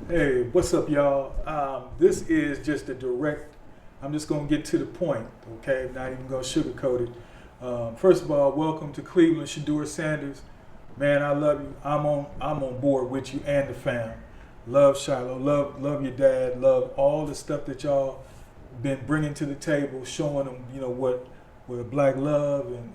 Hey, what's up, y'all? This is just a direct, I'm just going to get to the point, okay? Not even going to sugarcoat it. First of all, welcome to Cleveland, Shedeur Sanders. Man, I love you. I'm on board with you and the fam. Love Shiloh, love your dad, love all the stuff that y'all been bringing to the table, showing them, what a black love and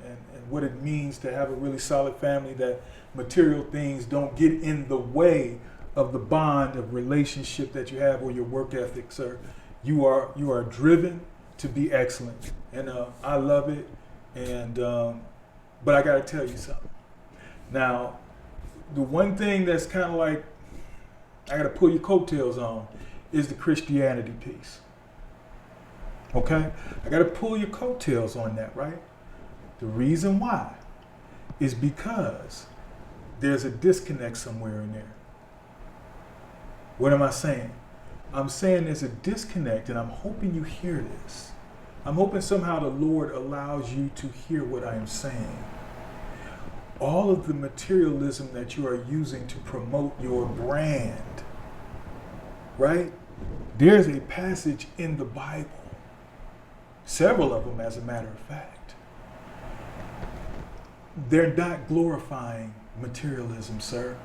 what it means to have a really solid family, that material things don't get in the way of the bond of relationship that you have or your work ethic, sir. You are driven to be excellent, and I love it. And but I got to tell you something. Now, the one thing that's kind of like I got to pull your coattails on is the Christianity piece. Okay, I got to pull your coattails on that, right? The reason why is because there's a disconnect somewhere in there. What am I saying? I'm saying there's a disconnect, and I'm hoping you hear this. I'm hoping somehow the Lord allows you to hear what I am saying. All of the materialism that you are using to promote your brand, right? There's a passage in the Bible, several of them as a matter of fact. They're not glorifying materialism, sir.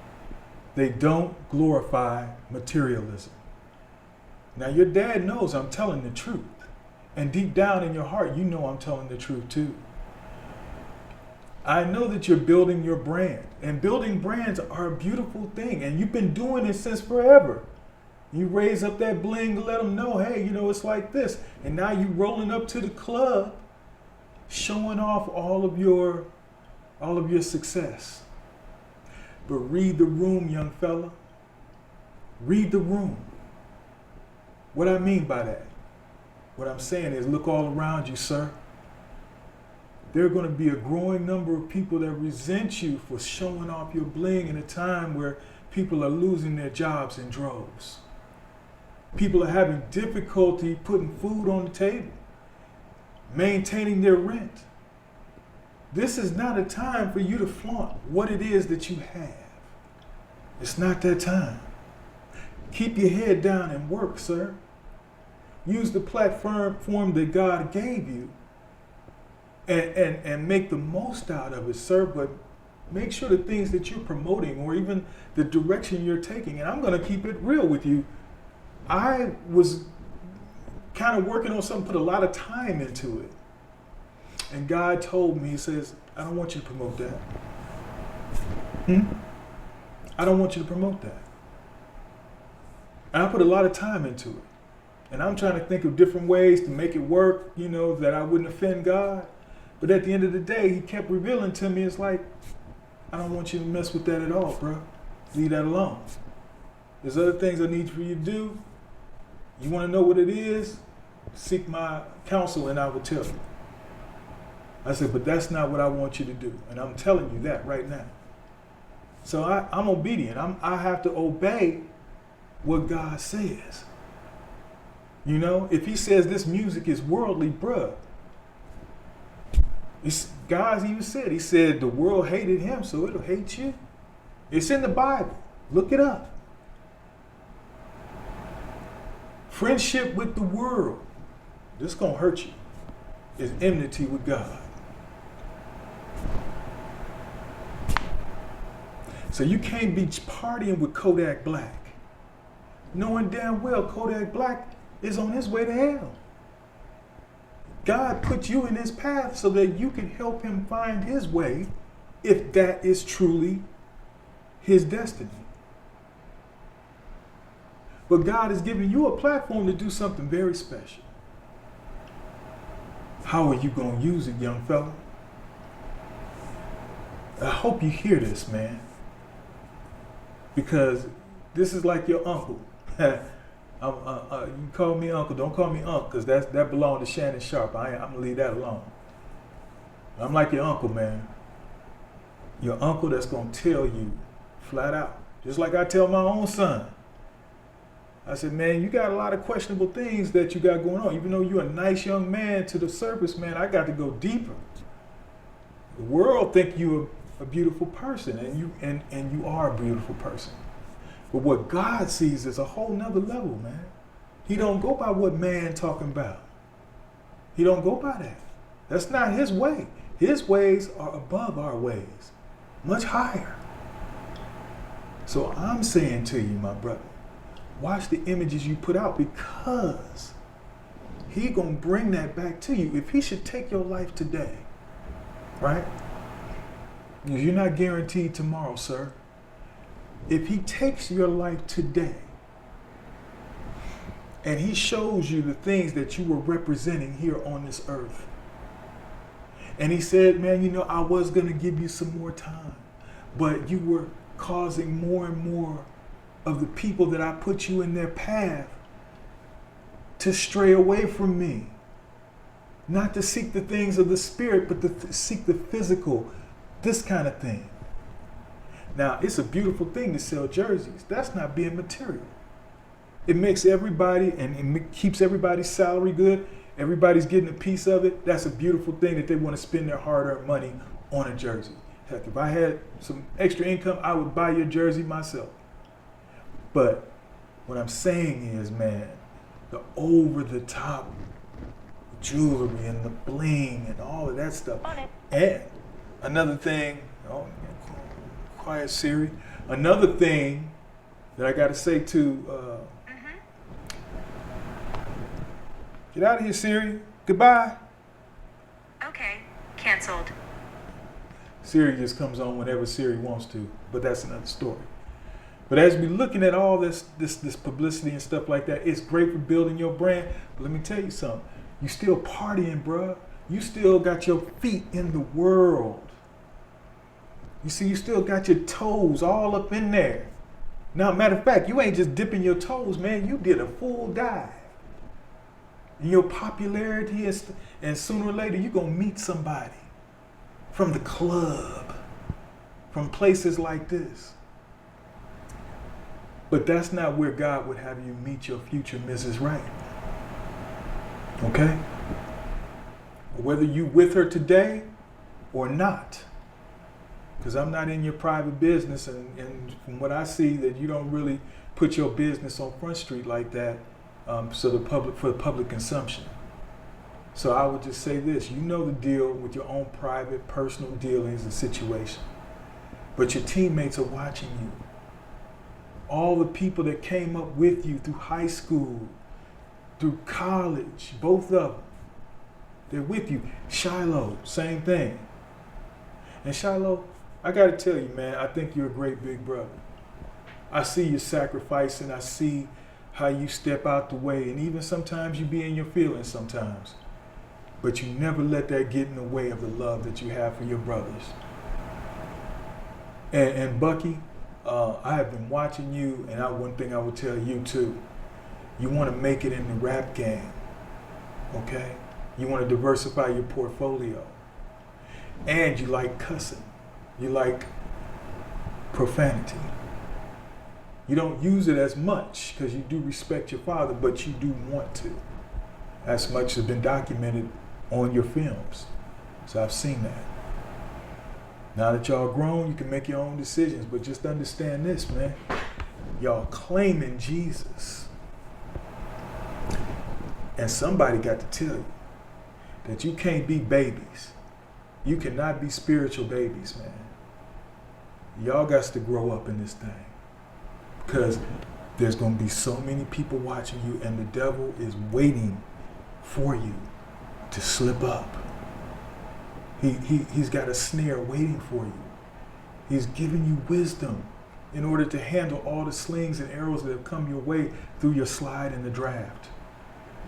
They don't glorify materialism. Now, your dad knows I'm telling the truth. And deep down in your heart, you know I'm telling the truth too. I know that you're building your brand. And building brands are a beautiful thing. And you've been doing it since forever. You raise up that bling to let them know, hey, it's like this. And now you rolling up to the club, showing off all of your success. But read the room, young fella. Read the room. What I mean by that, what I'm saying is look all around you, sir. There are going to be a growing number of people that resent you for showing off your bling in a time where people are losing their jobs in droves. People are having difficulty putting food on the table, maintaining their rent. This is not a time for you to flaunt what it is that you have. It's not that time. Keep your head down and work, sir. Use the platform that God gave you and make the most out of it, sir. But make sure the things that you're promoting or even the direction you're taking, and I'm going to keep it real with you. I was kind of working on something, put a lot of time into it. And God told me, he says, I don't want you to promote that. I don't want you to promote that. And I put a lot of time into it. And I'm trying to think of different ways to make it work, that I wouldn't offend God. But at the end of the day, he kept revealing to me, it's like, I don't want you to mess with that at all, bro. Leave that alone. There's other things I need for you to do. You want to know what it is? Seek my counsel and I will tell you. I said, but that's not what I want you to do. And I'm telling you that right now. So I'm obedient. I have to obey what God says. If he says this music is worldly, bruh. God even said, he said the world hated him, so it'll hate you. It's in the Bible. Look it up. Friendship with the world, this is going to hurt you, is enmity with God. So you can't be partying with Kodak Black, knowing damn well Kodak Black is on his way to hell. God put you in his path so that you can help him find his way, if that is truly his destiny. But God is giving you a platform to do something very special. How are you going to use it, young fella? I hope you hear this, man. Because this is like your uncle. You call me uncle. Don't call me uncle, because that belongs to Shannon Sharp. I'm going to leave that alone. I'm like your uncle, man. Your uncle that's going to tell you flat out. Just like I tell my own son. I said, man, you got a lot of questionable things that you got going on. Even though you're a nice young man to the surface, man, I got to go deeper. The world think you're a beautiful person, and you are a beautiful person. But what God sees is a whole nother level, man. He don't go by what man talking about. He don't go by that. That's not his way. His ways are above our ways, much higher. So I'm saying to you, my brother, watch the images you put out, because he gonna bring that back to you. If he should take your life today, right? You're not guaranteed tomorrow, sir. If he takes your life today and he shows you the things that you were representing here on this earth, and he said, man, you know, I was going to give you some more time, but you were causing more and more of the people that I put you in their path to stray away from me. Not to seek the things of the spirit, but to seek the physical, this kind of thing. Now, it's a beautiful thing to sell jerseys. That's not being material. It makes everybody, and it keeps everybody's salary good. Everybody's getting a piece of it. That's a beautiful thing that they want to spend their hard-earned money on a jersey. Heck, if I had some extra income, I would buy your jersey myself. But what I'm saying is, man, the over-the-top jewelry and the bling and all of that stuff. And another thing, quiet Siri. Another thing that I got to say to, get out of here, Siri. Goodbye. Okay, canceled. Siri just comes on whenever Siri wants to, but that's another story. But as we're looking at all this publicity and stuff like that, it's great for building your brand. But let me tell you something. You still partying, bruh. You still got your feet in the world. You see, you still got your toes all up in there. Now, matter of fact, you ain't just dipping your toes, man. You did a full dive. And your popularity is, and sooner or later, you're going to meet somebody from the club, from places like this. But that's not where God would have you meet your future Mrs. Right. Okay? Whether you with her today or not. Because I'm not in your private business, and from what I see, that you don't really put your business on Front Street like that, for the public consumption. So I would just say this: you know the deal with your own private, personal dealings and situation, but your teammates are watching you. All the people that came up with you through high school, through college, both of them, they're with you. Shiloh, same thing. And Shiloh, I got to tell you, man, I think you're a great big brother. I see you sacrificing. I see how you step out the way. And even sometimes you be in your feelings sometimes. But you never let that get in the way of the love that you have for your brothers. And Bucky, I have been watching you, and one thing I would tell you too. You want to make it in the rap game, okay? You want to diversify your portfolio. And you like cussing. You like profanity. You don't use it as much because you do respect your father, but you do want to. As much has been documented on your films. So I've seen that. Now that y'all grown, you can make your own decisions, but just understand this, man. Y'all claiming Jesus. And somebody got to tell you that you can't be babies. You cannot be spiritual babies, man. Y'all got to grow up in this thing. Because there's going to be so many people watching you, and the devil is waiting for you to slip up. He's got a snare waiting for you. He's giving you wisdom in order to handle all the slings and arrows that have come your way through your slide in the draft.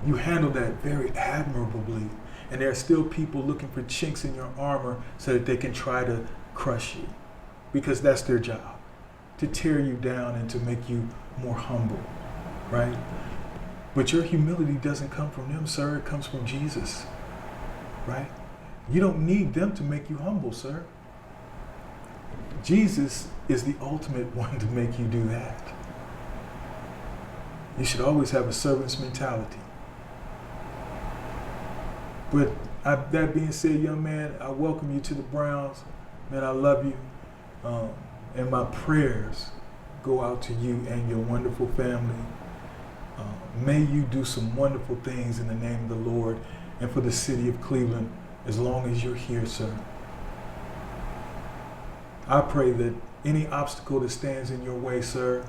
You handle that very admirably, and there are still people looking for chinks in your armor so that they can try to crush you, because that's their job, to tear you down and to make you more humble, right? But your humility doesn't come from them, sir. It comes from Jesus, right? You don't need them to make you humble, sir. Jesus is the ultimate one to make you do that. You should always have a servant's mentality. But that being said, young man, I welcome you to the Browns. Man, I love you. And my prayers go out to you and your wonderful family. May you do some wonderful things in the name of the Lord and for the city of Cleveland as long as you're here, sir. I pray that any obstacle that stands in your way, sir,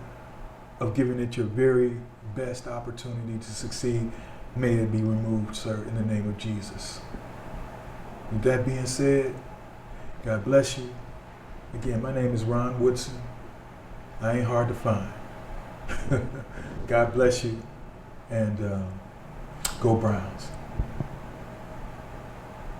of giving it your very best opportunity to succeed, may it be removed, sir, in the name of Jesus. With that being said, God bless you. Again, my name is Ron Woodson. I ain't hard to find. God bless you, and go Browns.